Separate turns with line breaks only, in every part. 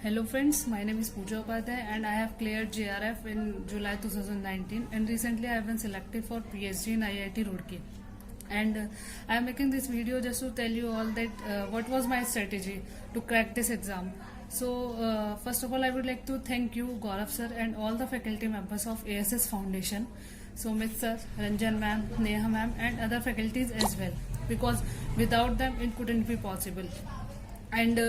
Hello friends, my name is Pooja Upadhyay and I have cleared JRF in July 2019 and recently I have been selected for PhD in IIT Roorkee. And I am making this video just to tell you all that what was my strategy to crack this exam. So first of all, I would like to thank you Gaurav sir and all the faculty members of ASS Foundation, Sumit sir, Ranjan ma'am, Neha ma'am and other faculties as well, because without them it couldn't be possible. And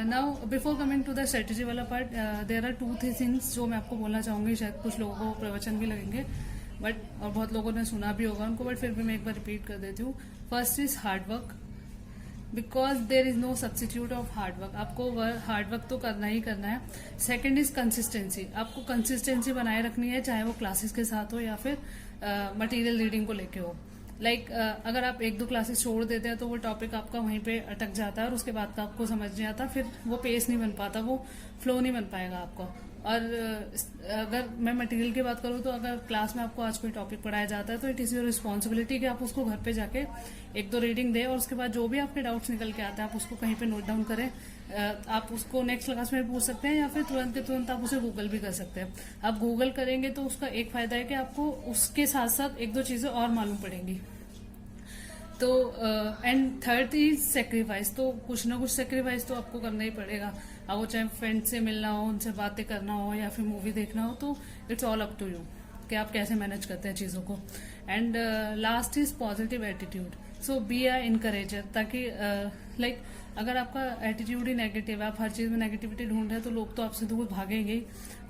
now before coming to the strategy वाला part there are two things जो मैं आपको बोलना चाहूंगी. शायद कुछ लोगों को प्रवचन भी लगेंगे बट और बहुत लोगों ने सुना भी होगा उनको, बट फिर भी मैं एक बार रिपीट कर देती हूँ. First is hard work, because there is no substitute of hard work. आपको हार्ड वर्क तो करना ही करना है. Second is consistency. आपको कंसिस्टेंसी बनाए रखनी है, चाहे वो क्लासेस के साथ हो या फिर मटेरियल रीडिंग को लेके हो. लाइक अगर आप एक दो क्लासेस छोड़ देते हैं तो वो टॉपिक आपका वहीं पे अटक जाता है और उसके बाद का आपको समझ नहीं आता, फिर वो पेस नहीं बन पाता, वो फ्लो नहीं बन पाएगा आपको. और अगर मैं मटेरियल की बात करूँ तो अगर क्लास में आपको आज कोई टॉपिक पढ़ाया जाता है तो इट इज योर रिस्पॉन्सिबिलिटी कि आप उसको घर पे जाके एक दो रीडिंग दें और उसके बाद जो भी आपके डाउट्स निकल के आते हैं आप उसको कहीं पे नोट डाउन करें. आप उसको नेक्स्ट क्लास में पूछ सकते हैं या फिर तुरंत के तुरंत आप उसे गूगल भी कर सकते हैं. आप गूगल करेंगे तो उसका एक फायदा है कि आपको उसके साथ साथ एक दो चीजें और मालूम पड़ेंगी. तो एंड थर्ड इज सेक्रीफाइस. तो कुछ ना कुछ सेक्रीफाइस तो आपको करना ही पड़ेगा. अब वो चाहे फ्रेंड से मिलना हो, उनसे बातें करना हो या फिर मूवी देखना हो, तो it's all up to you कि आप कैसे मैनेज करते हैं चीजों को. And last is positive attitude. So be a encourager, ताकि लाइक अगर आपका एटीट्यूड ही नेगेटिव है, आप हर चीज में नेगेटिविटी ढूंढ रहे हैं तो लोग तो आपसे दूर भागेंगे ही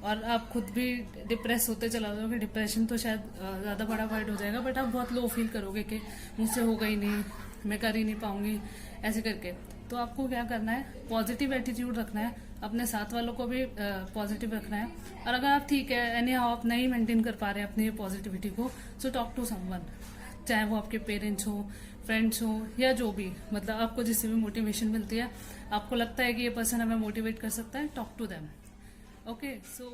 और आप खुद भी डिप्रेस होते चला जाओगे. डिप्रेशन तो शायद ज्यादा बड़ा वर्ड हो जाएगा, बट आप बहुत लो फील करोगे कि मुझसे होगा ही नहीं, मैं कर ही नहीं पाऊंगी ऐसे करके. तो आपको क्या करना है, पॉजिटिव एटीट्यूड रखना है, अपने साथ वालों को भी पॉजिटिव रखना है. और अगर आप ठीक है एनी हाउ आप नहीं मेंटेन कर पा रहे हैं अपनी पॉजिटिविटी को, सो टॉक टू समवन, चाहे वो आपके पेरेंट्स हो, फ्रेंड्स हो या जो भी, मतलब आपको जिससे भी मोटिवेशन मिलती है, आपको लगता है कि ये पर्सन हमें मोटिवेट कर सकता है, talk to them. Okay, so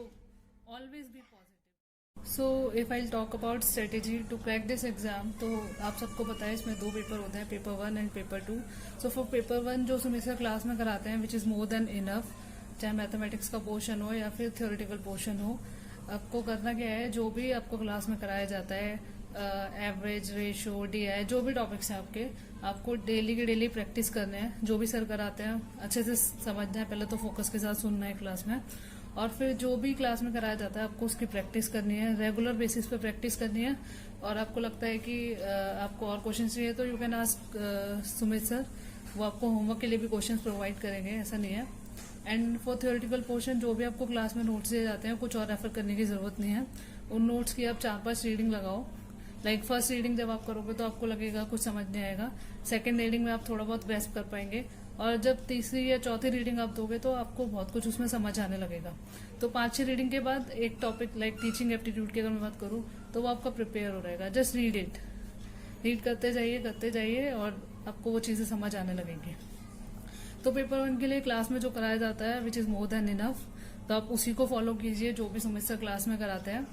always be positive. So if I talk about strategy to crack this exam, तो आप सबको पता है इसमें दो पेपर होते हैं, paper 1 and paper 2. So for paper 1 जो सेमेस्टर क्लास में कराते हैं which is more than enough, चाहे मैथमेटिक्स का पोर्शन हो या फिर थ्योरेटिकल पोर्शन हो. आपको करना क्या है, जो भी आपको क्लास में कराया जाता है, एवरेज, रेशो, डीआई, जो भी टॉपिक्स हैं आपको डेली की डेली प्रैक्टिस करने हैं. जो भी सर कराते हैं अच्छे से समझना है, पहले तो फोकस के साथ सुनना है क्लास में, और फिर जो भी क्लास में कराया जाता है आपको उसकी प्रैक्टिस करनी है, रेगुलर बेसिस पे प्रैक्टिस करनी है. और आपको लगता है कि आपको और क्वेश्चन चाहिए तो you can ask Sumit sir, वो आपको होमवर्क के लिए भी क्वेश्चन प्रोवाइड करेंगे, ऐसा नहीं है. एंड फॉर थ्योरेटिकल पोर्शन जो भी आपको क्लास में नोट्स दिए जाते हैं कुछ और रेफर करने की जरूरत नहीं है. उन नोट्स की आप 4-5 रीडिंग लगाओ. लाइक फर्स्ट रीडिंग जब आप करोगे तो आपको लगेगा कुछ समझ नहीं आएगा, सेकंड रीडिंग में आप थोड़ा बहुत ग्रैस्प कर पाएंगे, और जब तीसरी या चौथी रीडिंग आप दोगे तो आपको बहुत कुछ उसमें समझ आने लगेगा. तो 5-6 रीडिंग के बाद एक टॉपिक लाइक टीचिंग एप्टीट्यूड की अगर मैं बात करूँ तो वो आपका प्रिपेयर हो रहेगा. जस्ट रीड इट, रीड करते जाइए और आपको वो चीजें समझ आने लगेंगी. तो पेपर 1 के लिए क्लास में जो कराया जाता है which is more than enough, तो आप उसी को फॉलो कीजिए जो भी सुमित सर क्लास में कराते हैं,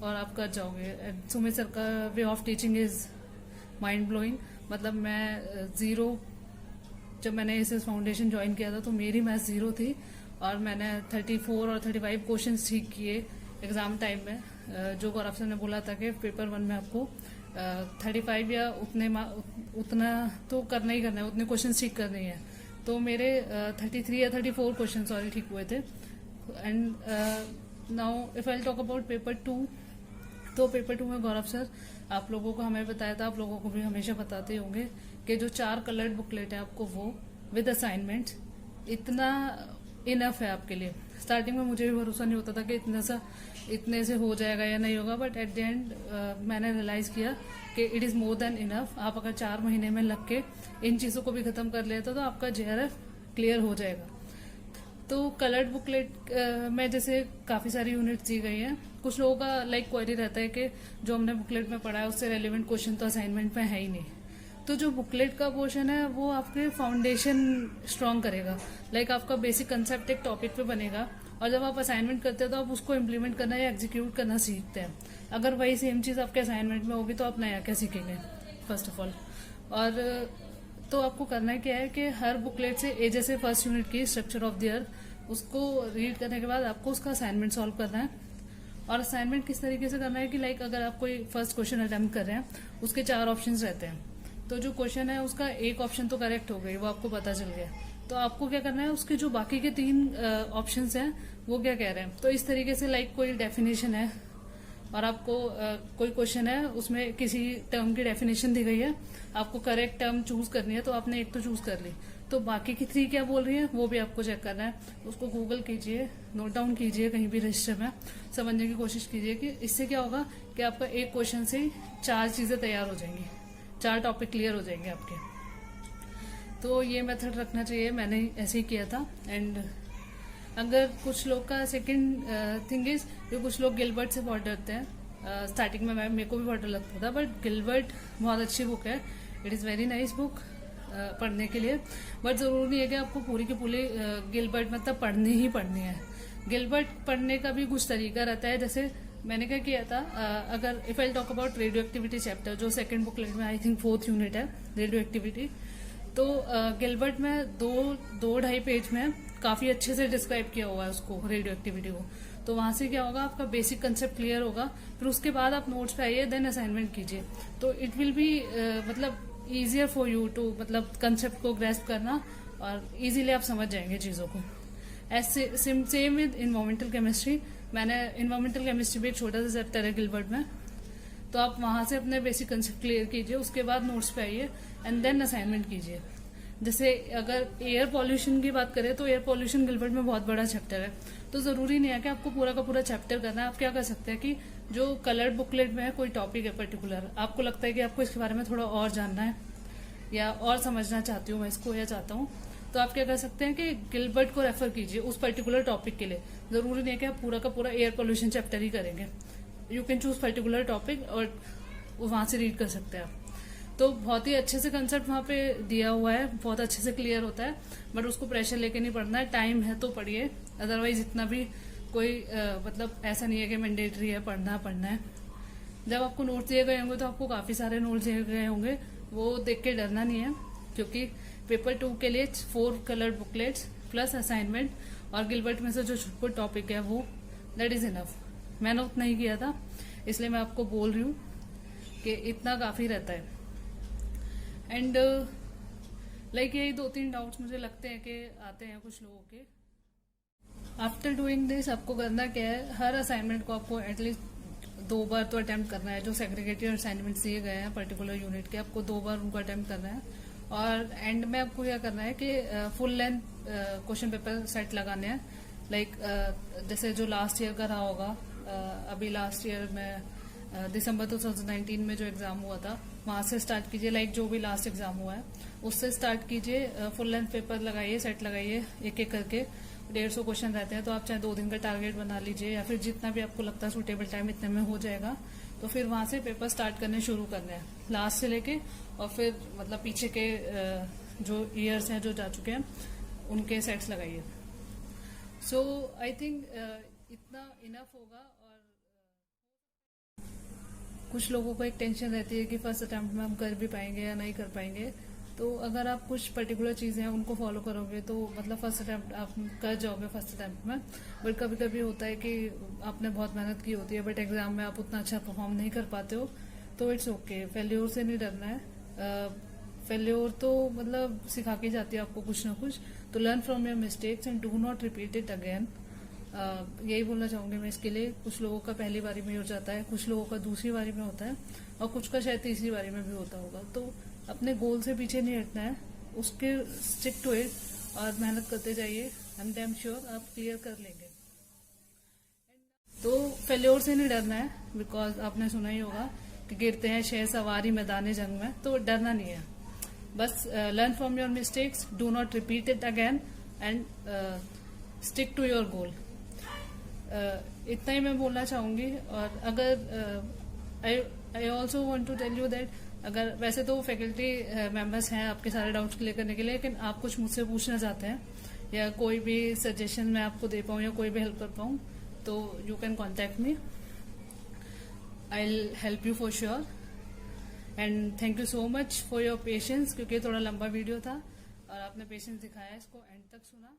और आप कर जाओगे. सुमित सर का way of teaching is mind blowing. मतलब मैं जब मैंने एसएस फाउंडेशन ज्वाइन किया था तो मेरी मैथ 0 थी और मैंने 34 और 35 क्वेश्चंस ठीक किए एग्जाम टाइम में. जो गौरव सर ने बोला था कि पेपर 1 में आपको 35 या उतना तो करना ही करना है, उतने क्वेश्चन ठीक करने हैं. तो मेरे 33 या 34 क्वेश्चन ठीक हुए थे. And now if I talk about paper 2, तो पेपर 2 में गौरव सर आप लोगों को हमें बताया था, आप लोगों को भी हमेशा बताते होंगे कि जो 4 कलर्ड बुकलेट है आपको वो विद असाइनमेंट इतना इनफ है आपके लिए. स्टार्टिंग में मुझे भी भरोसा नहीं होता था कि इतने से हो जाएगा या नहीं होगा, बट एट द एंड मैंने रियलाइज किया कि it is more than enough. आप अगर 4 महीने में लग के इन चीजों को भी खत्म कर लेते तो आपका जेआरएफ क्लियर हो जाएगा. तो कलर्ड बुकलेट में जैसे काफी सारी यूनिट्स दी गई हैं. कुछ लोगों का लाइक क्वेरी रहता है कि जो हमने बुकलेट में पढ़ा है उससे रेलिवेंट क्वेश्चन तो असाइनमेंट में है ही नहीं. तो जो बुकलेट का पोर्शन है वो आपके फाउंडेशन स्ट्रांग करेगा. लाइक आपका बेसिक कंसेप्ट एक टॉपिक पे बनेगा और जब आप असाइनमेंट करते हैं तो आप उसको इम्प्लीमेंट करना या एग्जीक्यूट करना सीखते हैं. अगर वही सेम चीज आपके असाइनमेंट में होगी तो आप नया क्या सीखेंगे फर्स्ट ऑफ ऑल. और तो आपको करना क्या है कि हर बुकलेट से जैसे फर्स्ट यूनिट की स्ट्रक्चर ऑफ द अर्थ उसको रीड करने के बाद आपको उसका असाइनमेंट सॉल्व करना है। और असाइनमेंट किस तरीके से करना है कि लाइक अगर आप कोई फर्स्ट क्वेश्चन अटेम्प्ट कर रहे हैं, उसके 4 ऑप्शंस रहते हैं। तो जो क्वेश्चन है उसका एक ऑप्शन तो करेक्ट हो गई, वो आपको पता चल गया। तो आपको क्या करना है, उसके जो बाकी के 3 ऑप्शंस हैं वो क्या कह रहे हैं। तो इस तरीके से लाइक कोई डेफिनेशन है और आपको कोई क्वेश्चन है, उसमें किसी टर्म की डेफिनेशन दी गई है, आपको करेक्ट टर्म चूज करनी है, तो आपने एक तो चूज कर ली, तो बाकी की 3 क्या बोल रही है वो भी आपको चेक करना है। उसको गूगल कीजिए, नोट डाउन कीजिए कहीं भी रजिस्टर में, समझने की कोशिश कीजिए कि इससे क्या होगा कि आपका एक क्वेश्चन से ही 4 चीजें तैयार हो जाएंगी, 4 टॉपिक क्लियर हो जाएंगे आपके। तो ये मेथड रखना चाहिए, मैंने ऐसे ही किया था। एंड अगर कुछ लोग का सेकंड थिंग इज, जो कुछ लोग गिलबर्ट से बहुत डरते हैं। स्टार्टिंग में मेरे को भी बहुत डर लगता था, बट गिलबर्ट बहुत अच्छी बुक है, it is very nice book पढ़ने के लिए। बट जरूरी नहीं है कि आपको पूरी की पूरी गिलबर्ट मतलब पढ़नी ही पढ़नी है। गिलबर्ट पढ़ने का भी कुछ तरीका रहता है। जैसे मैंने क्या किया था, अगर if I talk about radio activity chapter, जो सेकंड बुकलेट में आई थिंक 4th यूनिट है रेडियो एक्टिविटी, तो गिलबर्ट में 2-2.5 पेज में काफी अच्छे से डिस्क्राइब किया हुआ है उसको, रेडियो एक्टिविटी को। तो वहां से क्या होगा, आपका बेसिक कंसेप्ट क्लियर होगा, फिर उसके बाद आप नोट्स पे आइए, देन असाइनमेंट कीजिए। तो इट विल बी मतलब इजियर फॉर यू टू मतलब कंसेप्ट को ग्रेस्प करना, और इजीली आप समझ जाएंगे चीजों को। Same with environmental chemistry. मैंने इन्वायरमेंटल केमिस्ट्री भी एक छोटा सा चैप्टर है गिलबर्ट में, तो आप वहां से अपने बेसिक कंसेप्ट क्लियर कीजिए, उसके बाद नोट्स पे आइए एंड देन असाइनमेंट कीजिए। जैसे अगर एयर पॉल्यूशन की बात करें, तो एयर पॉल्यूशन गिलबर्ट में बहुत बड़ा चैप्टर है, तो जरूरी नहीं है कि आपको पूरा का पूरा चैप्टर करना है। आप क्या कर सकते हैं कि जो कलर्ड बुकलेट में है कोई टॉपिक है पर्टिकुलर, आपको लगता है कि आपको इसके बारे में थोड़ा और जानना है या और समझना चाहती हूँ मैं इसको या चाहता हूँ, तो आप क्या कर सकते हैं कि गिलबर्ट को रेफर कीजिए उस पर्टिकुलर टॉपिक के लिए। जरूरी नहीं है कि आप पूरा का पूरा एयर पॉल्यूशन चैप्टर ही करेंगे। You can choose particular topic और वहां से रीड कर सकते हैं आप। तो बहुत ही अच्छे से कंसेप्ट वहां पे दिया हुआ है, बहुत अच्छे से क्लियर होता है, बट उसको प्रेशर लेके नहीं पढ़ना है। टाइम है तो पढ़िए, अदरवाइज इतना भी कोई मतलब ऐसा नहीं है कि मैंडेटरी है पढ़ना है। जब आपको नोट्स दिए गए होंगे तो आपको काफी सारे नोट्स दिए गए होंगे, वो देख के डरना नहीं है, क्योंकि पेपर 2 के लिए 4 कलर्ड बुकलेट्स प्लस असाइनमेंट और गिलबर्ट में से जो छुटपुट टॉपिक है वो दैट इज इनफ। मैंने उतना ही किया था, इसलिए मैं आपको बोल रही हूँ कि इतना काफी रहता है। एंड लाइक यही 2-3 डाउट्स मुझे लगते हैं कि आते हैं कुछ लोगों के। आफ्टर डूइंग दिस आपको करना क्या है, हर असाइनमेंट को आपको एटलीस्ट 2 बार तो अटेम्प्ट करना है। जो सेग्रीगेटेड असाइनमेंट्स दिए गए हैं पर्टिकुलर यूनिट के, आपको 2 बार उनको अटेम्प्ट करना है। और एंड में आपको क्या करना है कि full length question paper set लगाने हैं। लाइक जैसे जो लास्ट ईयर का रहा होगा, अभी लास्ट ईयर में दिसंबर 2019 में जो एग्जाम हुआ था वहां से स्टार्ट कीजिए। लाइक जो भी लास्ट एग्जाम हुआ है उससे स्टार्ट कीजिए, फुल लेंथ पेपर लगाइए, सेट लगाइए, एक एक करके 150 क्वेश्चन रहते हैं। तो आप चाहे 2 दिन का टारगेट बना लीजिए, या फिर जितना भी आपको लगता है सुटेबल टाइम इतने में हो जाएगा, तो फिर वहां से पेपर स्टार्ट करने शुरू करने हैं लास्ट से लेके, और फिर मतलब पीछे के जो ईयर्स हैं जो जा चुके हैं उनके सेट्स लगाइए। सो आई थिंक इतना इनफ होगा। और कुछ लोगों को एक टेंशन रहती है कि फर्स्ट अटेम्प्ट में हम कर भी पाएंगे या नहीं कर पाएंगे। तो अगर आप कुछ पर्टिकुलर चीजें हैं उनको फॉलो करोगे तो मतलब फर्स्ट अटेम्प्ट आप कर जाओगे फर्स्ट अटेम्प्ट में। बट कभी कभी होता है कि आपने बहुत मेहनत की होती है बट एग्जाम में आप उतना अच्छा परफॉर्म नहीं कर पाते हो, तो इट्स ओके, फेल्योर से नहीं डरना है। फेल्योर तो मतलब सिखा के जाती है आपको कुछ ना कुछ। तो learn from your mistakes and do not repeat it again. यही बोलना चाहूंगी मैं इसके लिए। कुछ लोगों का पहली बारी में हो जाता है, कुछ लोगों का दूसरी बारी में होता है, और कुछ का शायद तीसरी बारी में भी होता होगा। तो अपने गोल से पीछे नहीं हटना है, उसके स्टिक टू इट और मेहनत करते जाइए। आई एम डैम श्योर आप क्लियर कर लेंगे। तो फेल्योर से नहीं डरना है, बिकॉज आपने सुना ही होगा कि गिरते हैं शह सवारी मैदान जंग में, तो डरना नहीं है। बस learn from your mistakes, do not repeat it again and stick to your goal. इतना ही मैं बोलना चाहूंगी। और अगर I also want to tell you that, अगर वैसे तो फैकल्टी मेंबर्स हैं आपके सारे डाउट्स क्लियर करने के लिए, लेकिन आप कुछ मुझसे पूछना चाहते हैं या कोई भी सजेशन मैं आपको दे पाऊँ या कोई भी हेल्प कर पाऊँ, तो you can contact me, I will help you for sure. And thank you so much for your patience, क्योंकि थोड़ा लंबा वीडियो था और आपने पेशेंस दिखाया इसको एंड तक सुना।